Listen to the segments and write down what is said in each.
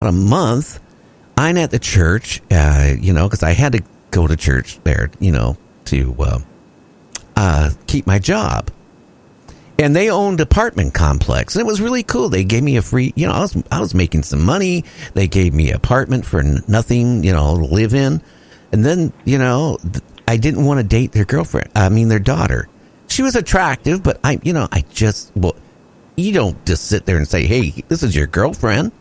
a month, I'm at the church, because I had to go to church there, to keep my job. And they owned an apartment complex, and it was really cool. They gave me a free, I was making some money. They gave me an apartment for nothing, to live in. And then, I didn't want to date their their daughter. She was attractive, but you don't just sit there and say, hey, this is your girlfriend.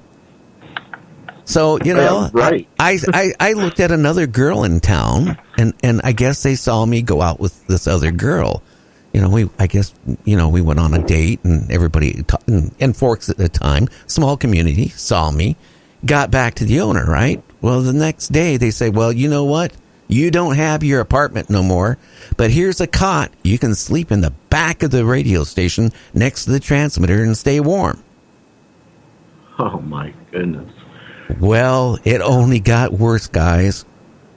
So, right. I looked at another girl in town, and I guess they saw me go out with this other girl. We went on a date, and everybody, and Forks at the time, small community, saw me, got back to the owner, right? Well, the next day they say, well, you know what? You don't have your apartment no more, but here's a cot. You can sleep in the back of the radio station next to the transmitter and stay warm. Oh, my goodness. Well, it only got worse, guys.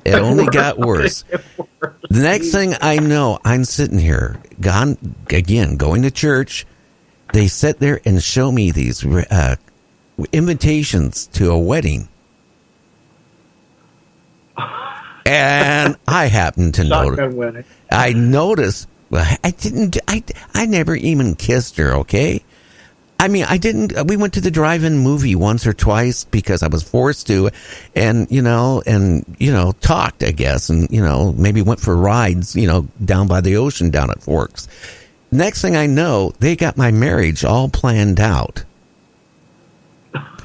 It only got worse. The next thing I know, I'm sitting here, going to church. They sit there and show me these invitations to a wedding. And I happened to notice. I noticed. I never even kissed her, okay? I mean, I didn't. We went to the drive-in movie once or twice because I was forced to, and talked, I guess, and maybe went for rides, down by the ocean down at Forks. Next thing I know, they got my marriage all planned out.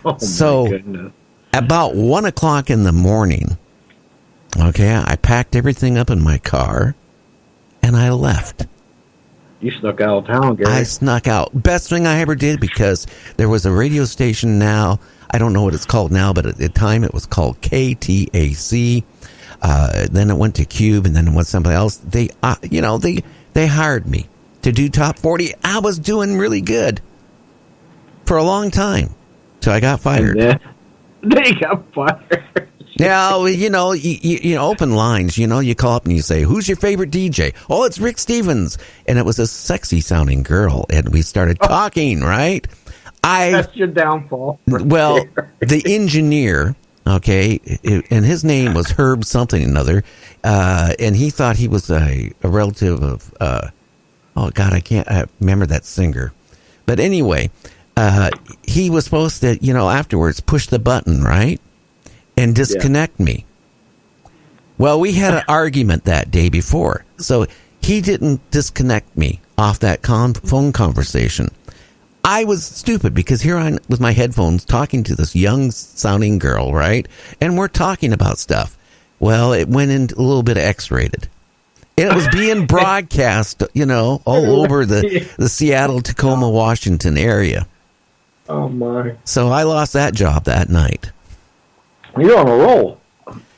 Oh, so, my goodness. About 1:00 in the morning, okay, I packed everything up in my car, and I left. You snuck out of town, Gary. I snuck out. Best thing I ever did, because there was a radio station now. I don't know what it's called now, but at the time it was called KTAC. Then it went to Cube, and then it went somebody else. They hired me to do Top 40. I was doing really good for a long time. So I got fired. And then they got fired. Yeah, you open lines, you call up and you say, who's your favorite DJ? Oh, it's Rick Stevens. And it was a sexy sounding girl. And we started talking, right? That's your downfall. Well, the engineer, okay, and his name was Herb something or another. And he thought he was a relative of, I can't remember that singer. But anyway, he was supposed to, afterwards push the button, right? And disconnect me. Well, we had an argument that day before, so he didn't disconnect me off that phone conversation. I was stupid because here I am with my headphones talking to this young sounding girl, right? And we're talking about stuff. Well, it went into a little bit of X-rated. And it was being broadcast, all over the Seattle, Tacoma, Washington area. Oh, my. So I lost that job that night. You're on a roll.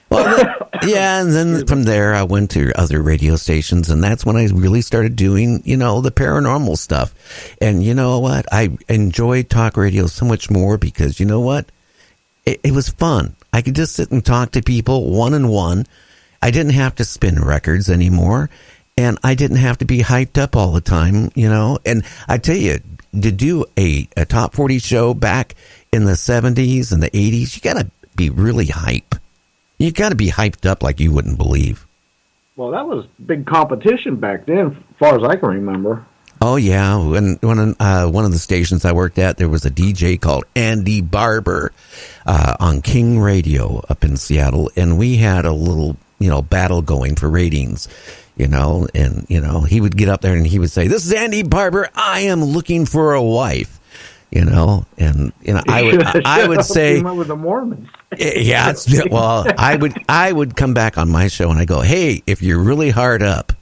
Well, and then from there I went to other radio stations, and that's when I really started doing, the paranormal stuff. And you know what? I enjoyed talk radio so much more because, you know what? It was fun. I could just sit and talk to people one-on-one. I didn't have to spin records anymore, and I didn't have to be hyped up all the time, And I tell you, to do a top 40 show back in the 70s and the 80s, you got to be really hype. You got to be hyped up like you wouldn't believe. Well, that was big competition back then, as far as I can remember. Oh yeah, when one of the stations I worked at, there was a DJ called Andy Barber on King Radio up in Seattle, and we had a little battle going for ratings. And he would get up there and he would say, "This is Andy Barber. I am looking for a wife." I would say, with the Mormons. Yeah, I would come back on my show and I go, hey, if you're really hard up,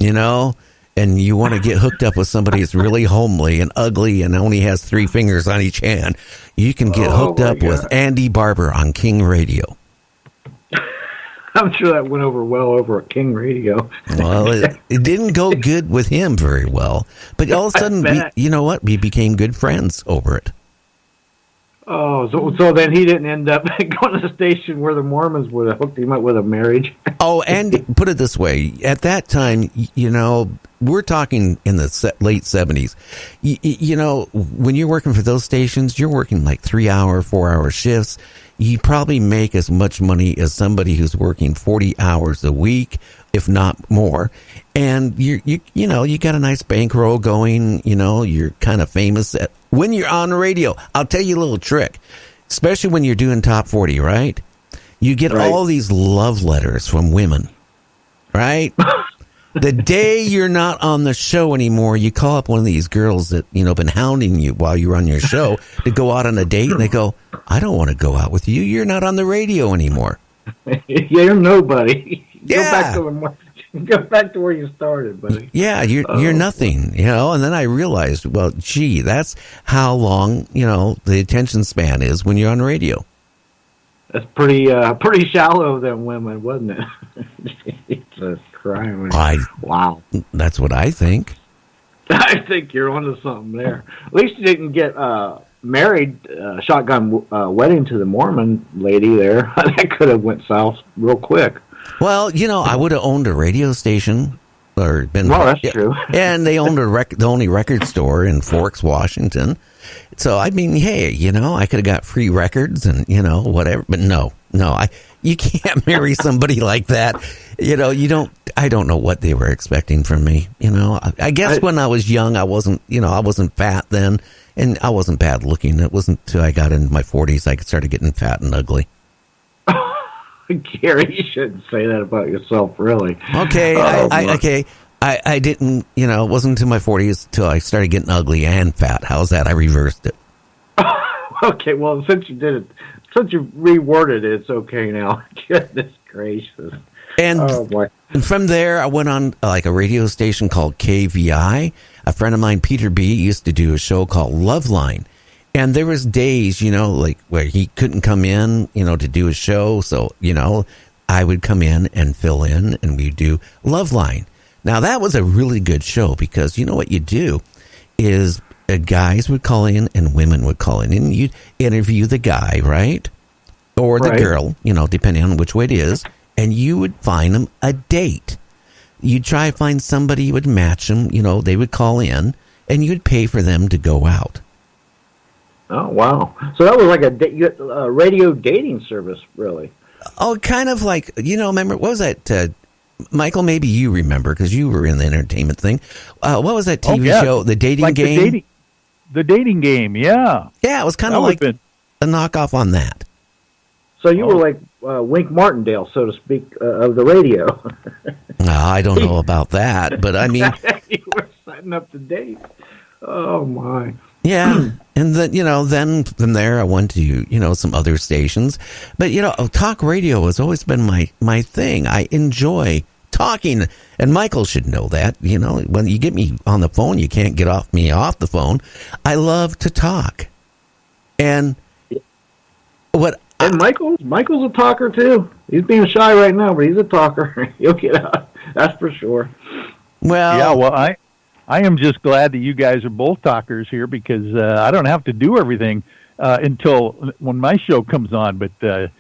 and you want to get hooked up with somebody that's really homely and ugly and only has 3 fingers on each hand, you can get hooked up with Andy Barber on King Radio. I'm sure that went over at King Radio. Well, it didn't go good with him very well. But all of a sudden, we became good friends over it. Oh, so then he didn't end up going to the station where the Mormons would have hooked him up with a marriage. Oh, and put it this way: at that time, we're talking in the late 70s. When you're working for those stations, you're working like 3-hour, 4-hour shifts. You probably make as much money as somebody who's working 40 hours a week, if not more. And you got a nice bankroll going. You're kind of famous when you're on the radio. I'll tell you a little trick, especially when you're doing top 40, right? You get all these love letters from women, right? The day you're not on the show anymore, you call up one of these girls that, been hounding you while you're on your show to go out on a date, and they go, I don't want to go out with you. You're not on the radio anymore. You're nobody. Yeah. Go back to where you started, buddy. Yeah, you're nothing, And then I realized, well, gee, that's how long, the attention span is when you're on the radio. That's pretty shallow of them women, wasn't it? Jesus Christ. Wow. That's what I think. I think you're onto something there. At least you didn't get married, shotgun wedding to the Mormon lady there. That could have went south real quick. Well, I would have owned a radio station or been. Well, that's true. And they owned the only record store in Forks, Washington. So I mean, hey, I could have got free records and whatever. But no, you can't marry somebody like that. I don't know what they were expecting from me. I guess when I was young, I wasn't fat then, and I wasn't bad looking. It wasn't until I got into my 40s I started getting fat and ugly. Gary, you shouldn't say that about yourself, really. Okay, I didn't, it wasn't until my 40s till I started getting ugly and fat. How's that? I reversed it. Okay, well, since you did it, since you reworded it, it's okay now. Goodness gracious. And from there, I went on like a radio station called KVI. A friend of mine, Peter B., used to do a show called Loveline. And there was days, like where he couldn't come in, to do a show. So, I would come in and fill in, and we'd do Loveline. Now, that was a really good show because what you do is guys would call in and women would call in, and you'd interview the guy, right? Or the girl, depending on which way it is, and you would find them a date. You'd try to find somebody who would match them, they would call in, and you'd pay for them to go out. Oh, wow. So that was like a radio dating service, really. Oh, kind of like, remember, what was that, Michael, maybe you remember, because you were in the entertainment thing. What was that TV show, The Dating Game? The Dating Game, yeah. Yeah, it was kind of like a knockoff on that. So you were like Wink Martindale, so to speak, of the radio. I don't know about that, but I mean... You were setting up the date. Oh, my. Yeah, and then, then from there I went to, some other stations. But, talk radio has always been my thing. I enjoy talking, and Michael should know that. When you get me on the phone, you can't get me off the phone. I love to talk. And Michael's a talker, too. He's being shy right now, but he's a talker. He'll get out. That's for sure. Well, yeah, well, I am just glad that you guys are both talkers here because I don't have to do everything until when my show comes on. But, the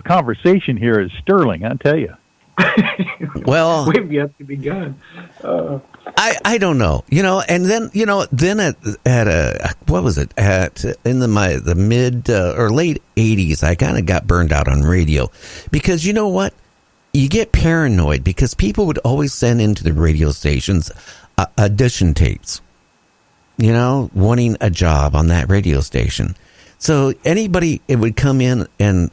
conversation here is sterling, I'll tell you. Well, we've yet to begun. I don't know, and then, then at what was it? In the mid or late 80s, I kind of got burned out on radio because you know what? You get paranoid because people would always send into the radio stations audition tapes, wanting a job on that radio station. So it would come in, and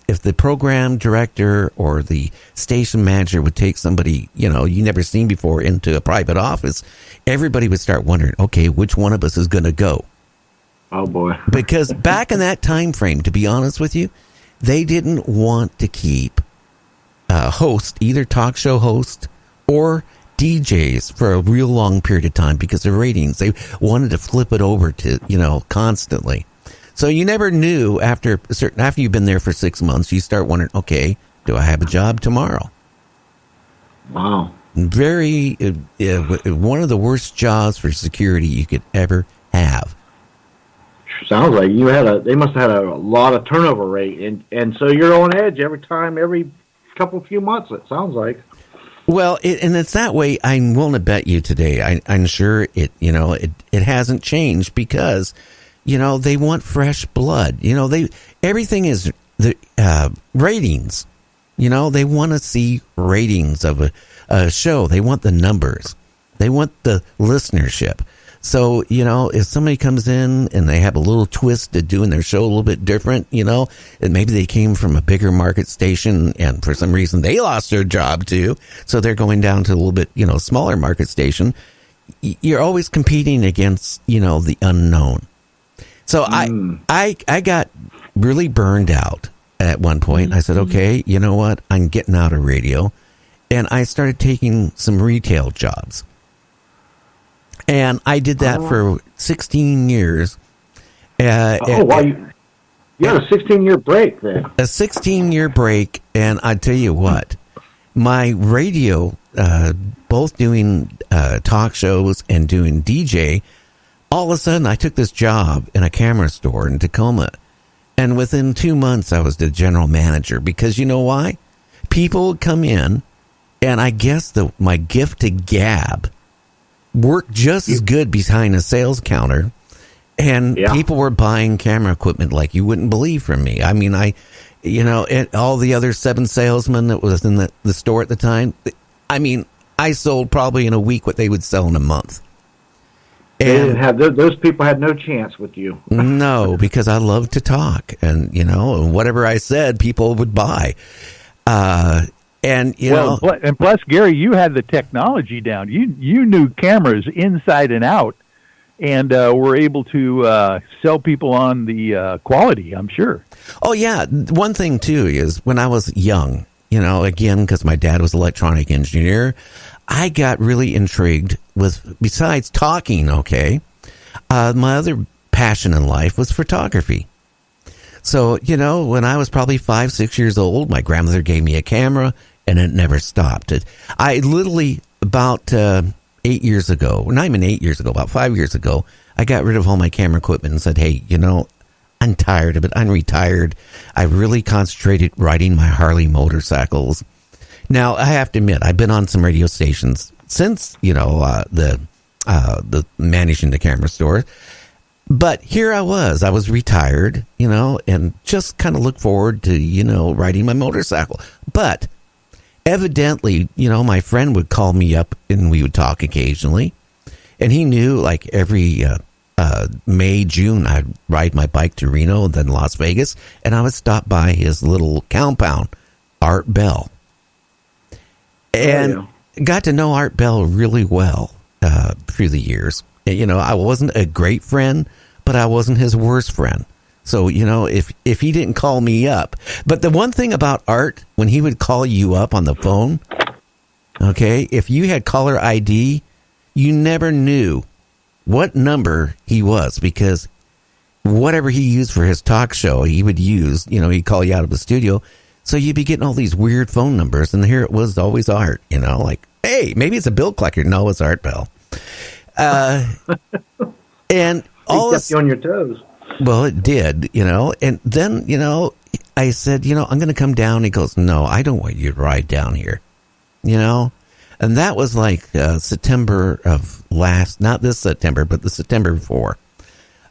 if the program director or the station manager would take somebody, you never seen before into a private office, everybody would start wondering, okay, which one of us is going to go? Oh, boy. Because back in that time frame, to be honest with you, they didn't want to keep host, either talk show host or DJs for a real long period of time because of ratings. They wanted to flip it over to, constantly. So you never knew after you've been there for 6 months, you start wondering, okay, do I have a job tomorrow? Wow. Very, one of the worst jobs for security you could ever have. Sounds like they must have had a lot of turnover rate, and so you're on edge every few months. It sounds like. Well, and it's that way. I'm willing to bet you today. I'm sure it hasn't changed because, they want fresh blood. Everything is the ratings. They want to see ratings of a show. They want the numbers. They want the listenership. So, if somebody comes in and they have a little twist to doing their show a little bit different, and maybe they came from a bigger market station and for some reason they lost their job too. So they're going down to a little bit, smaller market station. You're always competing against, the unknown. So I got really burned out at one point. I said, okay, you know what? I'm getting out of radio. And I started taking some retail jobs. And I did that for 16 years. Wow. You had a 16-year break then. A 16-year break, and I tell you what, my radio, both doing talk shows and doing DJ, all of a sudden I took this job in a camera store in Tacoma. And within 2 months, I was the general manager because you know why? People would come in, and I guess my gift to gab worked just as good behind a sales counter, and people were buying camera equipment like you wouldn't believe from me. I mean, all the other 7 salesmen that was in the store at the time, I mean, I sold probably in a week what they would sell in a month. And those people had no chance with you. No, because I love to talk, and whatever I said, people would buy. And and plus, Gary, you had the technology down. You knew cameras inside and out, and were able to sell people on the quality. I'm sure. Oh yeah, one thing too is when I was young, again because my dad was an electronic engineer, I got really intrigued with besides talking. Okay, my other passion in life was photography. So, when I was probably 5, 6 years old, my grandmother gave me a camera and it never stopped. I literally, about 8 years ago, not even 8 years ago, about 5 years ago, I got rid of all my camera equipment and said, hey, I'm tired of it. I'm retired. I really concentrated riding my Harley motorcycles. Now, I have to admit, I've been on some radio stations since, the managing the camera store. But here I was retired, and just kind of look forward to, riding my motorcycle. But evidently, my friend would call me up and we would talk occasionally. And he knew like every May, June, I'd ride my bike to Reno and then Las Vegas. And I would stop by his little compound, Art Bell. And got to know Art Bell really well through the years. I wasn't a great friend, but I wasn't his worst friend. So, if he didn't call me up. But the one thing about Art, when he would call you up on the phone, okay, if you had caller ID, you never knew what number he was because whatever he used for his talk show, he would use, he'd call you out of the studio. So you'd be getting all these weird phone numbers. And here it was always Art, like, hey, maybe it's a bill collector. No, it's Art Bell. And all kept you on your toes. Well, it did, and then, I said, I'm going to come down. He goes, no, I don't want you to ride down here, and that was like September of not this September, but the September before.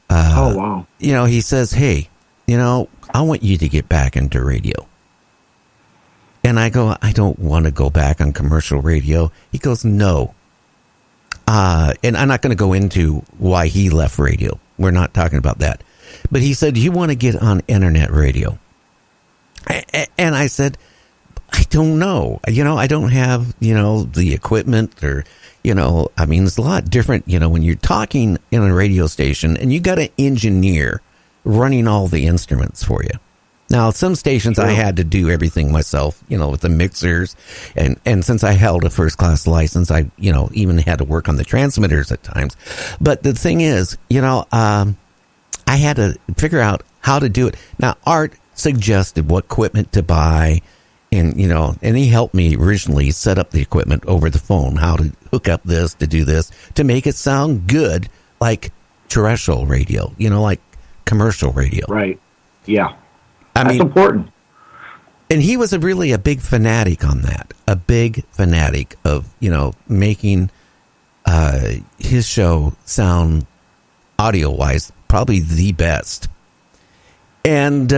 Oh, wow. He says, hey, I want you to get back into radio. And I go, I don't want to go back on commercial radio. He goes, no. And I'm not going to go into why he left radio. We're not talking about that. But he said, you want to get on internet radio? And I said, I don't know. I don't have, the equipment or, there's a lot different, when you're talking in a radio station and you got an engineer running all the instruments for you. Now, some stations I had to do everything myself, with the mixers. And since I held a first-class license, I, even had to work on the transmitters at times. But the thing is, I had to figure out how to do it. Now, Art suggested what equipment to buy. And, and he helped me originally set up the equipment over the phone, how to hook up this, to do this, to make it sound good like terrestrial radio, like commercial radio. Right. Yeah. That's important. And he was really a big fanatic on that. A big fanatic of, making his show sound audio-wise probably the best. And